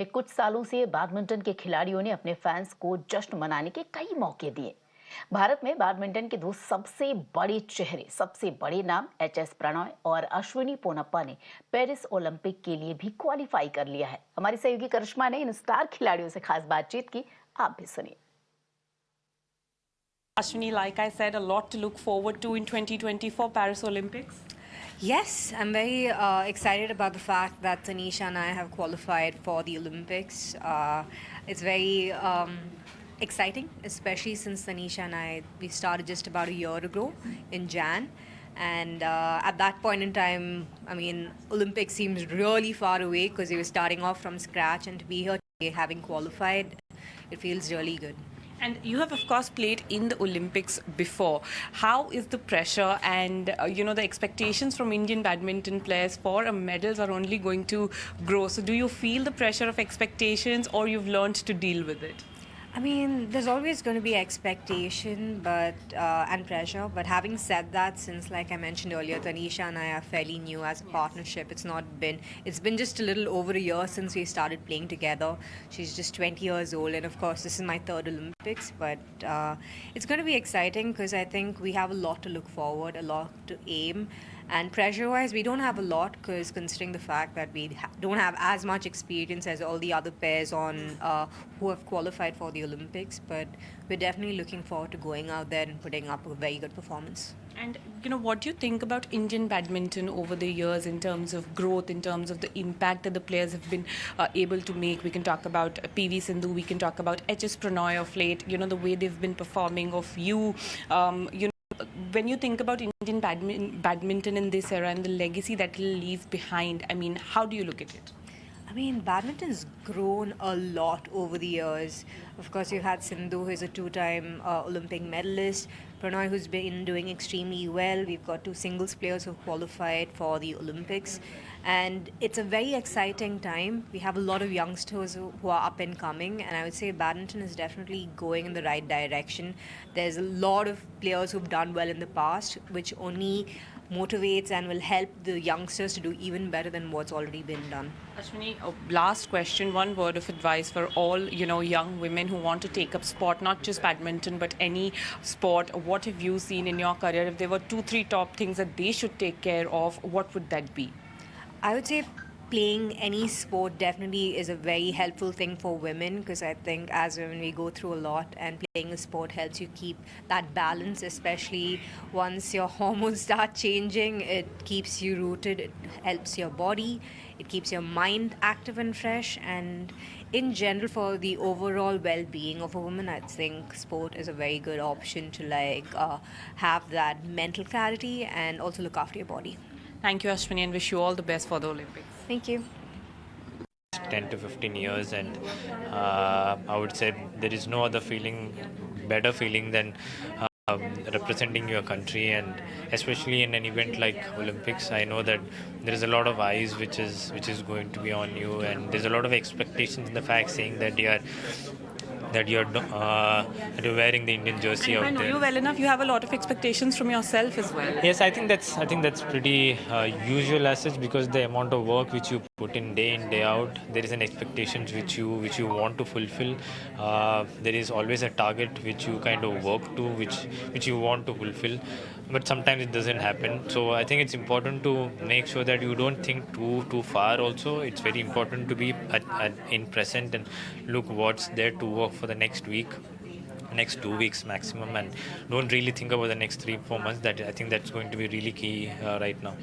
कुछ सालों से बैडमिंटन के खिलाड़ियों ने अपने फैंस को जश्न मनाने के कई मौके दिए। भारत में बैडमिंटन के दो सबसे बड़े चेहरे, सबसे बड़े नाम एच प्रणॉय और अश्विनी पोनप्पा ने पेरिस ओलंपिक के लिए भी क्वालिफाई कर लिया है। हमारी सहयोगी करिश्मा ने इन स्टार खिलाड़ियों से खास बातचीत की, आप भी सुनिए। Ashwini, like I said, a lot to look forward to in 2024 Paris Olympics. Yes, I'm very excited about the fact that Tanisha and I have qualified for the Olympics. It's very exciting, especially since Tanisha and we started just about a year ago in Jan. And at that point in time, I mean, Olympics seems really far away because we were starting off from scratch, and to be here today, having qualified, it feels really good. And you have, of course, played in the Olympics before. How is the pressure and, the expectations from Indian badminton players for medals are only going to grow? So do you feel the pressure of expectations, or you've learned to deal with it? I mean, there's always going to be expectation, and pressure. But having said that, since like I mentioned earlier, Tanisha and I are fairly new as a partnership. It's been just a little over a year since we started playing together. She's just 20 years old, and of course, this is my third Olympics. But it's going to be exciting because I think we have a lot to look forward, a lot to aim. And pressure-wise, we don't have a lot because considering the fact that we don't have as much experience as all the other pairs who have qualified for the Olympics, but we're definitely looking forward to going out there and putting up a very good performance. And, what do you think about Indian badminton over the years in terms of growth, in terms of the impact that the players have been able to make? We can talk about PV Sindhu, we can talk about Prannoy of late, the way they've been performing, of when you think about Indian badminton in this era and the legacy that it'll leave behind, I mean, how do you look at it? I mean, badminton's grown a lot over the years. Of course, you've had Sindhu, who's a two-time Olympic medalist, Prannoy, who's been doing extremely well. We've got two singles players who qualified for the Olympics. And it's a very exciting time. We have a lot of youngsters who are up and coming, and I would say badminton is definitely going in the right direction. There's a lot of players who've done well in the past, which only motivates and will help the youngsters to do even better than what's already been done. Ashwini, last question, one word of advice for all, young women who want to take up sport, not just badminton, but any sport. What have you seen in your career? If there were 2-3 top things that they should take care of, what would that be? I would say playing any sport definitely is a very helpful thing for women because I think as women we go through a lot, and playing a sport helps you keep that balance, especially once your hormones start changing. It keeps you rooted, it helps your body, it keeps your mind active and fresh, and in general for the overall well-being of a woman, I think sport is a very good option to have that mental clarity and also look after your body. Thank you, Ashwini, and wish you all the best for the Olympics. Thank you. 10 to 15 years, and I would say there is no other better feeling than representing your country, and especially in an event like Olympics. I know that there is a lot of eyes which is going to be on you, and there's a lot of expectations in the fact saying that you're wearing the Indian jersey And out if I know there. you well enough, you have a lot of expectations from yourself as well. Yes, I think that's pretty usual as such, because the amount of work which you put in day out, there is an expectation which you want to fulfill. There is always a target which you kind of work to, which you want to fulfill, but sometimes it doesn't happen. So I think it's important to make sure that you don't think too far. Also, it's very important to be in present and look what's there to work for the next week, next 2 weeks maximum, and don't really think about the next 3-4 months. That I think that's going to be really key right now.